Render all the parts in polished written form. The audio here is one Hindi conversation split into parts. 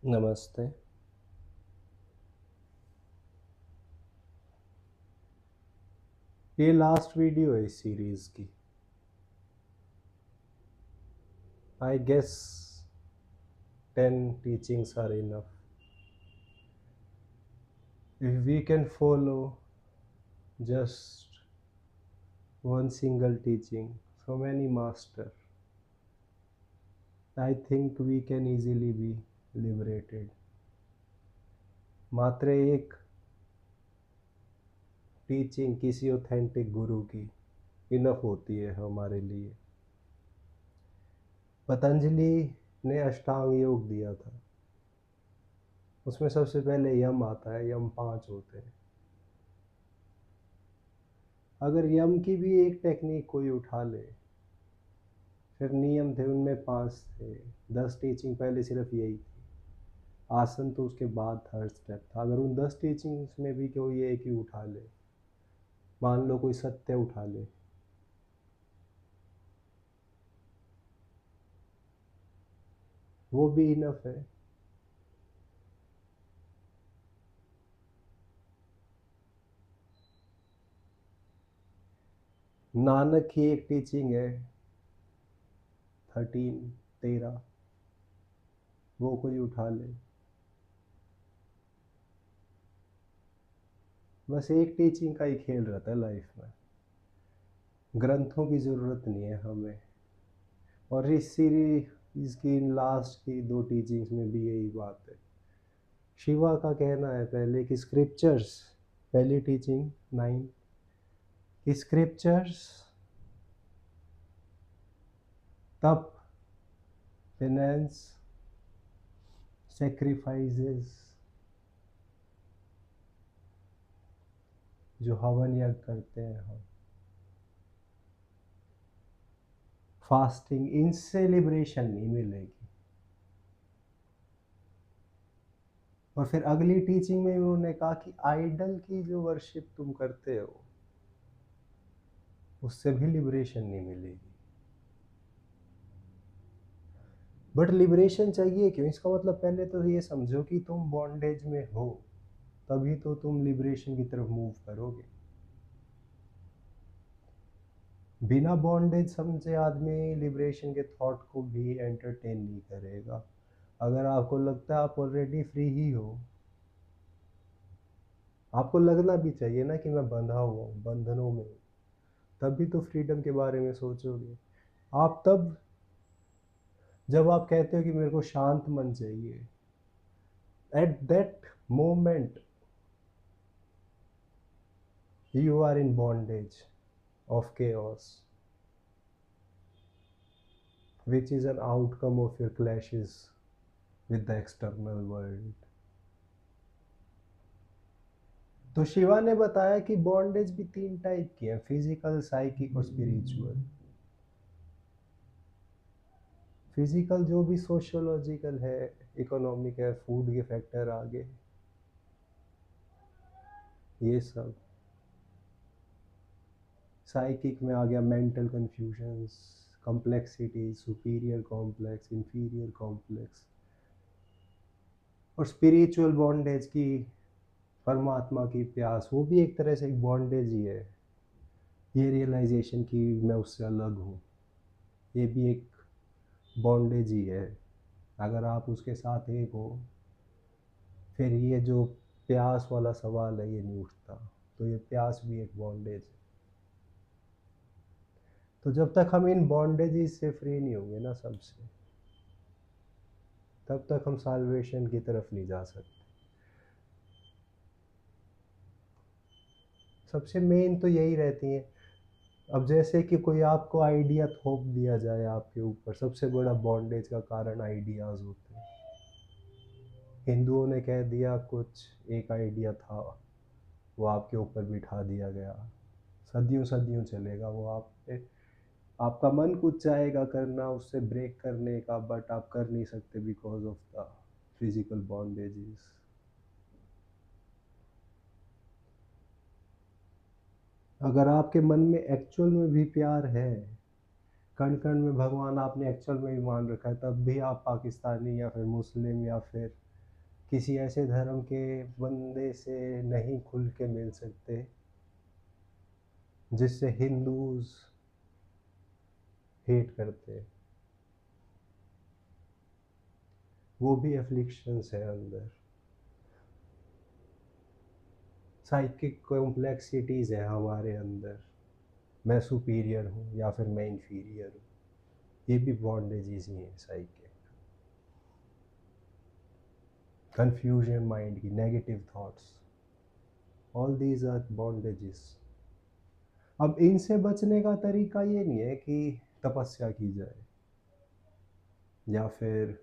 नमस्ते। ये लास्ट वीडियो है इस सीरीज की। I guess 10 teachings are enough. If we can follow just one single teaching from any master, I think we can easily be liberated. मात्र एक टीचिंग किसी ऑथेंटिक गुरु की इनफ होती है हमारे लिए। पतंजलि ने अष्टांग योग दिया था। उसमें सबसे पहले यम आता है, यम 5 होते हैं। अगर यम की भी एक टेक्निक कोई उठा ले, फिर नियम थे उनमें 5 थे, 10 टीचिंग पहले सिर्फ यही थी। आसन तो उसके बाद थर्ड स्टेप था। अगर उन 10 टीचिंग्स में भी कोई एक ही उठा ले, मान लो कोई सत्य उठा ले, वो भी इनफ है। नानक की एक टीचिंग है 13, वो कोई उठा ले। बस एक टीचिंग का ही खेल रहता है लाइफ में, ग्रंथों की ज़रूरत नहीं है हमें। और इस सीरीज की लास्ट की 2 टीचिंग्स में भी यही बात है। शिवा का कहना है पहले कि स्क्रिप्चर्स, पहली टीचिंग 9 कि स्क्रिप्चर्स तप, पेनेंस, सेक्रीफाइसेस, जो हवन यज्ञ करते हैं हम, फास्टिंग, इनसे लिबरेशन नहीं मिलेगी। और फिर अगली टीचिंग में उन्होंने कहा कि आइडल की जो वर्शिप तुम करते हो उससे भी लिबरेशन नहीं मिलेगी। बट लिबरेशन चाहिए क्यों? इसका मतलब पहले तो ये समझो कि तुम बॉन्डेज में हो, तभी तो तुम लिबरेशन की तरफ मूव करोगे। बिना बॉन्डेज समझे आदमी लिबरेशन के थॉट को भी एंटरटेन नहीं करेगा। अगर आपको लगता है आप ऑलरेडी फ्री ही हो, आपको लगना भी चाहिए ना कि मैं बंधा हुआ हूँ, बंधनों में हूँ, तभी तो फ्रीडम के बारे में सोचोगे आप। तब जब आप कहते हो कि मेरे को शांत मन चाहिए, at that moment you are in bondage of chaos, which is an outcome of your clashes with the external world. तो शिवा ने बताया कि बॉन्डेज भी 3 टाइप की है, फिजिकल, साइकिक और स्पिरिचुअल। फिजिकल जो भी सोशियोलॉजिकल है, इकोनॉमिक है, फूड के फैक्टर आगे, ये सब। साइकिक में आ गया mental confusions, complexity, superior complex, inferior complex. और स्पिरिचुअल बॉन्डेज की परमात्मा की प्यास, वो भी एक तरह से एक बॉन्डेज ही है। ये रियलाइजेशन कि मैं उससे अलग हूँ, ये भी एक बॉन्डेज ही है। अगर आप उसके साथ एक हो, फिर ये जो प्यास वाला सवाल है ये नहीं उठता। तो ये प्यास भी एक बॉन्डेज है। तो जब तक हम इन बॉन्डेजेस से फ्री नहीं होंगे ना सबसे, तब तक हम साल्वेशन की तरफ नहीं जा सकते। सबसे मेन तो यही रहती है। अब जैसे कि कोई आपको आइडिया थोप दिया जाए आपके ऊपर, सबसे बड़ा बॉन्डेज का कारण आइडियाज़ होते हैं। हिंदुओं ने कह दिया कुछ, एक आइडिया था, वो आपके ऊपर बिठा दिया गया, सदियों सदियों चलेगा वो आप पे। आपका मन कुछ चाहेगा करना, उससे ब्रेक करने का, बट आप कर नहीं सकते because of the physical bondages. अगर आपके मन में एक्चुअल में भी प्यार है, कण कण में भगवान आपने एक्चुअल में भी मान रखा है, तब भी आप पाकिस्तानी या फिर मुस्लिम या फिर किसी ऐसे धर्म के बंदे से नहीं खुल के मिल सकते जिससे हिंदूज हेट करते हैं। वो भी एफ्लिक्शंस है अंदर, साइकिक कॉम्प्लेक्सिटीज है हमारे अंदर। मैं सुपीरियर हूँ या फिर मैं इन्फीरियर हूँ, ये भी बॉन्डेजेस ही हैं साइकिक। कंफ्यूजन माइंड की, negative thoughts, all these are bondages. अब इनसे बचने का तरीका ये नहीं है कि तपस्या की जाए या फिर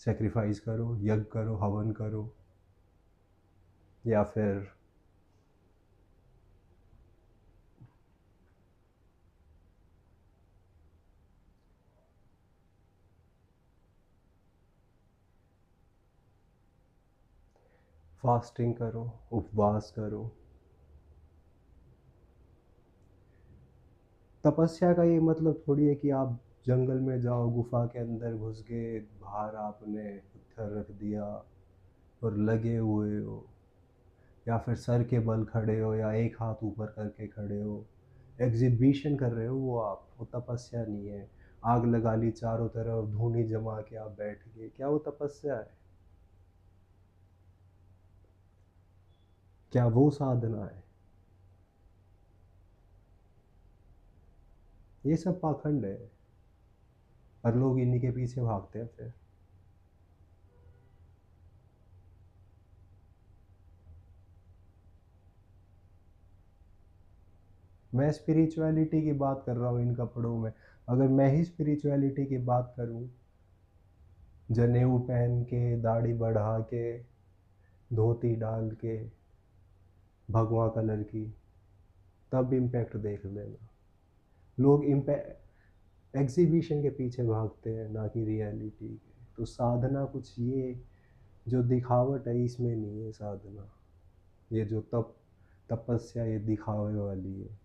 सेक्रीफाइस करो, यज्ञ करो, हवन करो, या फिर फास्टिंग करो, उपवास करो। तपस्या का ये मतलब थोड़ी है कि आप जंगल में जाओ, गुफा के अंदर घुस गए, बाहर आपने पत्थर रख दिया और लगे हुए हो, या फिर सर के बल खड़े हो, या एक हाथ ऊपर करके खड़े हो, एग्जिबिशन कर रहे हो, वो तपस्या नहीं है। आग लगा ली चारों तरफ, धूनी जमा के आप बैठ गए, क्या वो तपस्या है? क्या वो साधना है? ये सब पाखंड है और लोग इन्हीं के पीछे भागते हैं फिर। मैं स्पिरिचुअलिटी की बात कर रहा हूँ इन कपड़ों में। अगर मैं ही स्पिरिचुअलिटी की बात करूँ, जनेऊ पहन के, दाढ़ी बढ़ा के, धोती डाल के, भगवा कलर की, तब इम्पैक्ट देख लेना। लोग एग्जीबिशन के पीछे भागते हैं, ना कि रियलिटी के। तो साधना कुछ ये जो दिखावट है, इसमें नहीं है साधना। ये जो तपस्या ये दिखावे वाली है,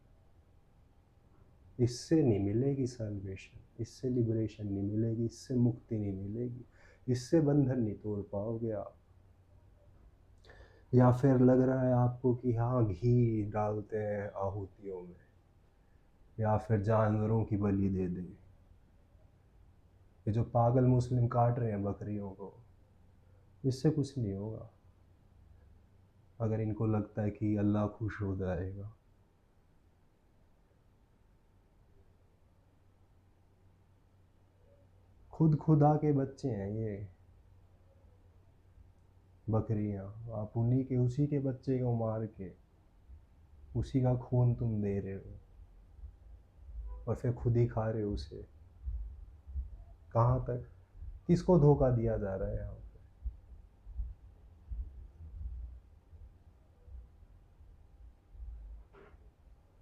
इससे नहीं मिलेगी सल्वेशन, इससे लिबरेशन नहीं मिलेगी, इससे मुक्ति नहीं मिलेगी, इससे बंधन नहीं तोड़ पाओगे आप। या फिर लग रहा है आपको कि हाँ घी डालते हैं आहुतियों में, या फिर जानवरों की बलि दे दें। ये जो पागल मुस्लिम काट रहे हैं बकरियों को, इससे कुछ नहीं होगा अगर इनको लगता है कि अल्लाह खुश हो जाएगा। खुद खुदा के बच्चे हैं ये बकरियां। आप उन्हीं के, उसी के बच्चे को मार के उसी का खून तुम दे रहे हो और फिर खुद ही खा रहे हो उसे। कहाँ तक, किसको धोखा दिया जा रहा है यहाँ पे?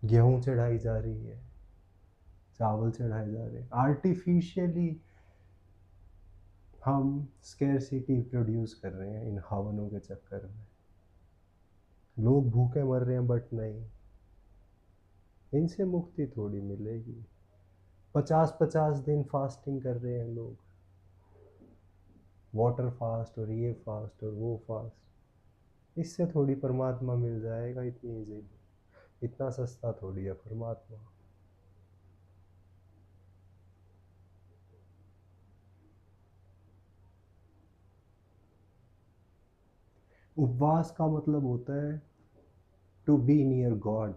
गेहूं चढ़ाई जा रही है, चावल चढ़ाए जा रहे हैं आर्टिफिशियली। हम स्केर्सिटी प्रोड्यूस कर रहे हैं इन हवनों के चक्कर में। लोग भूखे मर रहे हैं, बट नहीं, इनसे मुक्ति थोड़ी मिलेगी। 50-50 दिन फास्टिंग कर रहे हैं लोग, वाटर फास्ट और ये फास्ट और वो फास्ट। इससे थोड़ी परमात्मा मिल जाएगा इतनी इजीली? इतना सस्ता थोड़ी है परमात्मा। उपवास का मतलब होता है टू बी नियर गॉड।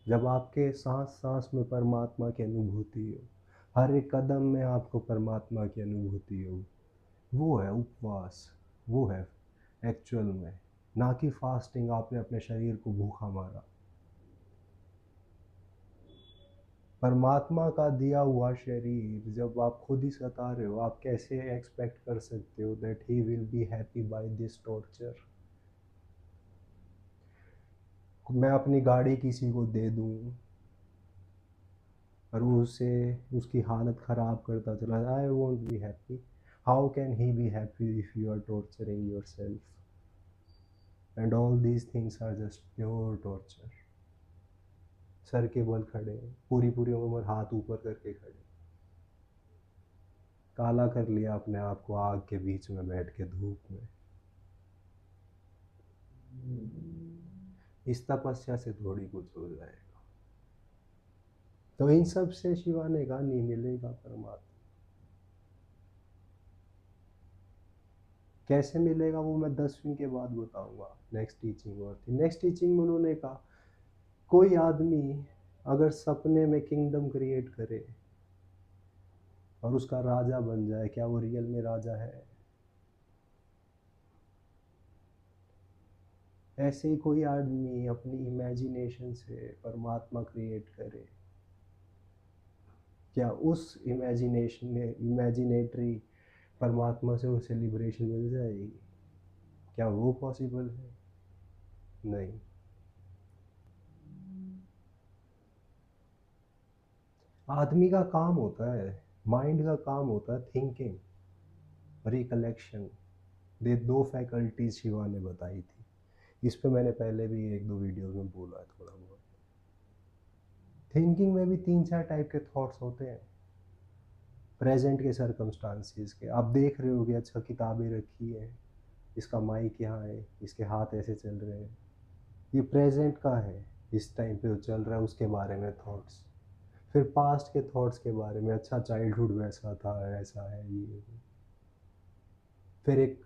जब आपके सांस सांस में परमात्मा की अनुभूति हो, हर एक कदम में आपको परमात्मा की अनुभूति हो, वो है उपवास। वो है एक्चुअल में, ना कि फास्टिंग, आपने अपने शरीर को भूखा मारा। परमात्मा का दिया हुआ शरीर जब आप खुद ही सता रहे हो, आप कैसे एक्सपेक्ट कर सकते हो that he will be happy by this torture? मैं अपनी गाड़ी किसी को दे दूँ और वो उसे, उसकी हालत ख़राब करता चला, I won't be happy. How can he be happy if you are torturing yourself? And all these things are just pure torture. सर के बल खड़े, पूरी पूरी उम्र हाथ ऊपर करके खड़े, काला कर लिया अपने आप को आग के बीच में बैठ के, धूप में। इस तपस्या से थोड़ी कुछ हो जाएगा। तो इन सब से शिवा ने कहा नहीं मिलेगा परमात्मा। कैसे मिलेगा वो मैं 10वीं के बाद बताऊंगा। नेक्स्ट टीचिंग और थी। नेक्स्ट टीचिंग में उन्होंने कहा कोई आदमी अगर सपने में किंगडम क्रिएट करे और उसका राजा बन जाए, क्या वो रियल में राजा है? ऐसे ही कोई आदमी अपनी इमेजिनेशन से परमात्मा क्रिएट करे, क्या उस इमेजिनेटरी परमात्मा से उसे लिबरेशन मिल जाएगी? क्या वो पॉसिबल है? नहीं। आदमी का काम होता है, माइंड का काम होता है थिंकिंग, रिकलेक्शन। ये दो फैकल्टीज शिवा ने बताई थी। इस पे मैंने पहले भी एक दो वीडियो में बोला है थोड़ा बहुत। थिंकिंग में भी 3-4 टाइप के थॉट्स होते हैं प्रेजेंट के सर्कमस्टांसिस के। आप देख रहे हो कि अच्छा किताबें रखी है, इसका माइक यहाँ है, इसके हाथ ऐसे चल रहे हैं, ये प्रेजेंट का है, इस टाइम पे वो चल रहा है, उसके बारे में थॉट्स। फिर पास्ट के थॉट्स के बारे में, अच्छा चाइल्डहुड वैसा था, ऐसा है ये। फिर एक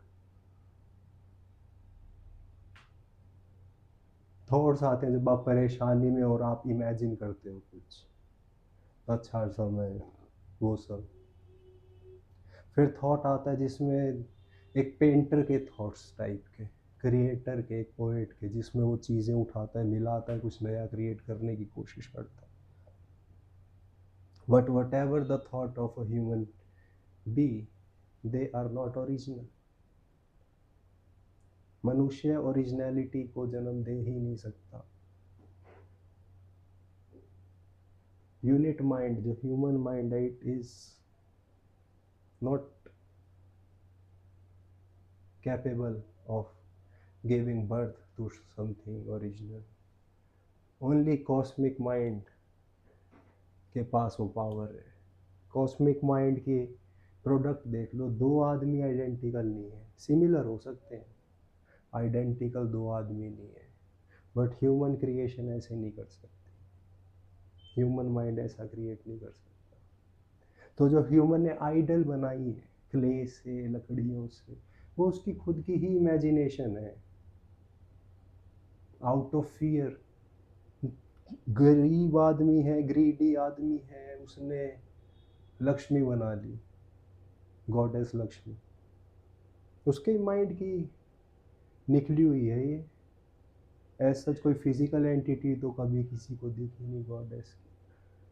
थॉट्स आते हैं जब आप परेशानी में और आप इमेजिन करते हो कुछ अच्छा समय, वो सब। फिर थॉट आता है जिसमें एक पेंटर के थॉट्स टाइप के, क्रिएटर के, एक पोएट के, जिसमें वो चीज़ें उठाता है, मिलाता है, कुछ नया क्रिएट करने की कोशिश करता है। But whatever the thought of a human be, they are not original. मनुष्य ओरिजिनलिटी को जन्म दे ही नहीं सकता। यूनिट माइंड, जो ह्यूमन माइंड है, it is not capable of giving birth to something original. Only cosmic mind के पास वो पावर है। कॉस्मिक माइंड के प्रोडक्ट देख लो, दो आदमी आइडेंटिकल नहीं है, सिमिलर हो सकते हैं, आइडेंटिकल दो आदमी नहीं है। बट ह्यूमन क्रिएशन ऐसे नहीं कर सकते, ह्यूमन माइंड ऐसा क्रिएट नहीं कर सकता। तो जो ह्यूमन ने आइडल बनाई है क्ले से, लकड़ियों से, वो उसकी खुद की ही इमेजिनेशन है, आउट ऑफ फियर। गरीब आदमी है, ग्रीडी आदमी है, उसने लक्ष्मी बना ली, गॉडेस लक्ष्मी, उसके माइंड की निकली हुई है ये। एज सच कोई फिजिकल एंटिटी तो कभी किसी को दिखी नहीं गॉडेस की,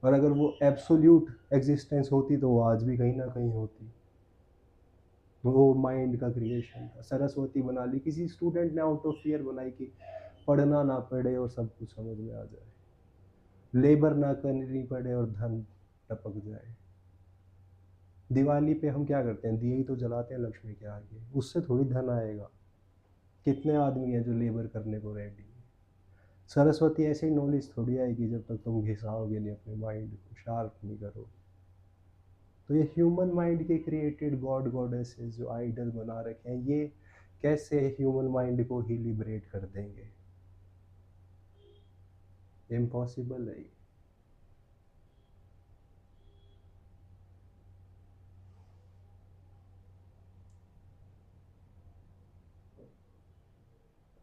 और अगर वो एब्सोल्यूट एग्जिस्टेंस होती तो वो आज भी कहीं ना कहीं होती। वो माइंड का क्रिएशन था। सरस्वती बना ली किसी स्टूडेंट ने, आउट ऑफ फियर बनाई कि पढ़ना ना पड़े और सब कुछ समझ में आ जाए, लेबर ना करनी पड़े और धन टपक जाए। दिवाली पे हम क्या करते हैं, दिए ही तो जलाते हैं लक्ष्मी के आगे, उससे थोड़ी धन आएगा। कितने आदमी हैं जो लेबर करने को रेडी है। सरस्वती ऐसे ही नॉलेज थोड़ी आएगी जब तक तुम घिसाओगे नहीं, अपने माइंड को शार्प नहीं करो। तो ये ह्यूमन माइंड के क्रिएटेड गॉड गॉडेसेस जो आइडल बना रखे हैं, ये कैसे ह्यूमन माइंड को ही लिबरेट कर देंगे? इम्पॉसिबल है ये।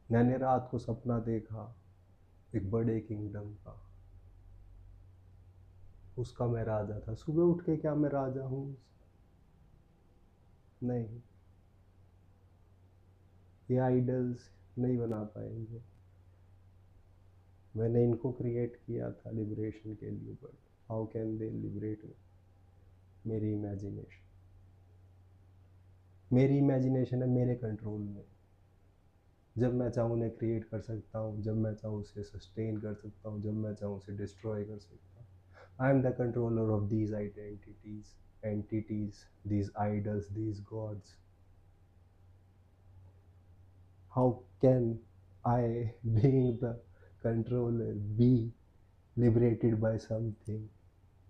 मैंने रात को सपना देखा एक बड़े किंगडम का, उसका मैं राजा था। सुबह उठ के क्या मैं राजा हूँ? नहीं, ये आइडल्स नहीं बना पाएंगे। मैंने इनको क्रिएट किया था लिबरेशन के लिए, but how can they liberate me? मेरी इमेजिनेशन, मेरी इमेजिनेशन है मेरे कंट्रोल में। जब मैं चाहूँ उन्हें क्रिएट कर सकता हूँ, जब मैं चाहूँ उसे सस्टेन कर सकता हूँ, जब मैं चाहूँ उसे डिस्ट्रॉय कर सकता हूँ। I am the controller of these identities, entities, these idols, these gods. How can I, being the controller, be liberated by something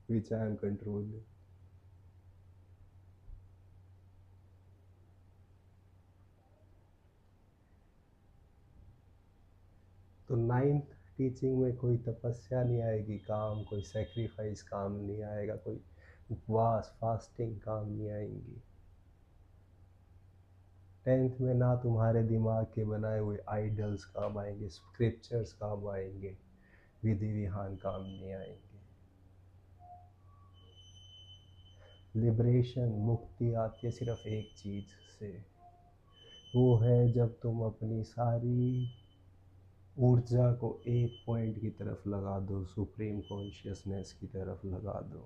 which I am controlling? तो नाइन्थ टीचिंग में कोई तपस्या नहीं आएगी काम, कोई सेक्रीफाइस काम नहीं आएगा, कोई उपवास फास्टिंग काम नहीं आएंगी। 10th में ना तुम्हारे दिमाग के बनाए हुए आइडल्स काम आएंगे, स्क्रिप्चर्स काम आएंगे, विधि विधान काम नहीं आएंगे। लिबरेशन मुक्ति आती है सिर्फ एक चीज़ से, वो है जब तुम अपनी सारी ऊर्जा को एक पॉइंट की तरफ लगा दो, सुप्रीम कॉन्शियसनेस की तरफ लगा दो।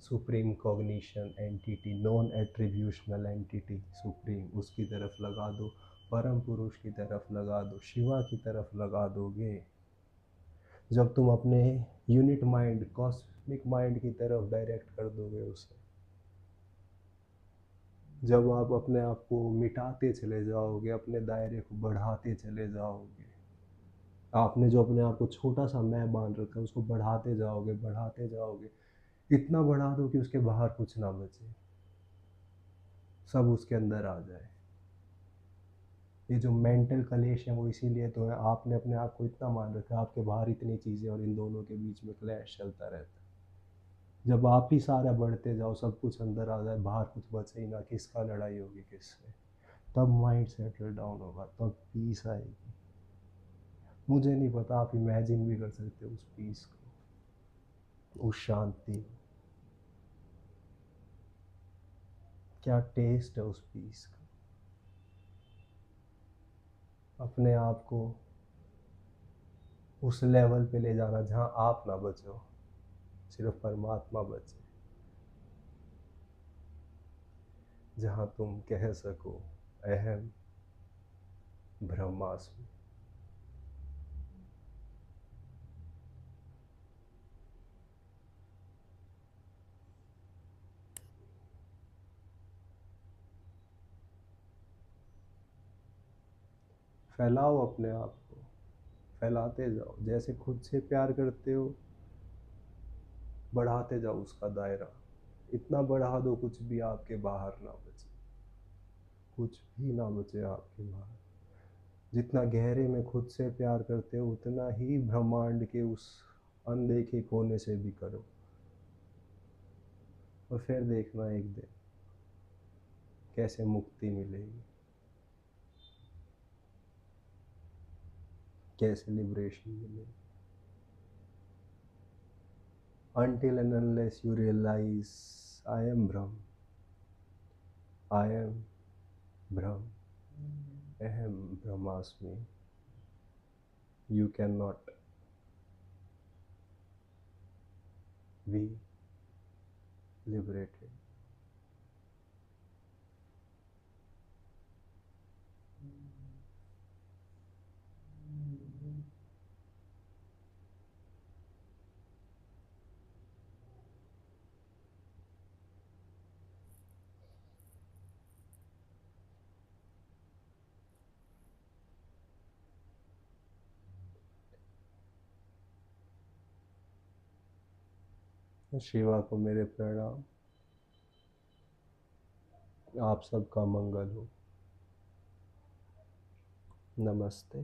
Supreme cognition entity, non attributional entity supreme, उसकी तरफ लगा दो, परम पुरुष की तरफ लगा दो, शिवा की तरफ लगा दोगे। जब तुम अपने यूनिट माइंड, कॉस्मिक माइंड की तरफ डायरेक्ट कर दोगे उसे, जब आप अपने आप को मिटाते चले जाओगे, अपने दायरे को बढ़ाते चले जाओगे, आपने जो अपने आप को छोटा सा मैं मान रखा है उसको बढ़ाते जाओगे, बढ़ाते जाओगे, इतना बढ़ा दो कि उसके बाहर कुछ ना बचे, सब उसके अंदर आ जाए। ये जो मेंटल कलेश है वो इसीलिए तो है, आपने अपने आप को इतना मान रखा है, आपके बाहर इतनी चीज़ें और इन दोनों के बीच में क्लैश चलता रहता है। जब आप ही सारा बढ़ते जाओ, सब कुछ अंदर आ जाए, बाहर कुछ बचे ही ना, किसका लड़ाई होगी किससे, तब माइंड सेटल डाउन होगा, तब पीस आएगी। मुझे नहीं पता, आप इमेजिन भी कर सकते हो उस पीस को, उस शांति को, क्या टेस्ट है उस पीस का। अपने आप को उस लेवल पे ले जाना जहाँ आप ना बचो, सिर्फ परमात्मा बचे, जहाँ तुम कह सको अहम ब्रह्मास्मि। फैलाओ अपने आप को, फैलाते जाओ, जैसे खुद से प्यार करते हो बढ़ाते जाओ उसका दायरा, इतना बढ़ा दो कुछ भी आपके बाहर ना बचे, कुछ भी ना बचे आपके बाहर। जितना गहरे में खुद से प्यार करते हो उतना ही ब्रह्मांड के उस अनदेखे कोने से भी करो, और फिर देखना एक दिन कैसे मुक्ति मिलेगी, कैसे लिबरेशन मिलेगी। Until and unless you realize I am Brahm, I am Brahm, Aham Brahmasmi, you cannot be liberated. Shiva को मेरे प्रणाम, आप सबका मंगल हो। नमस्ते।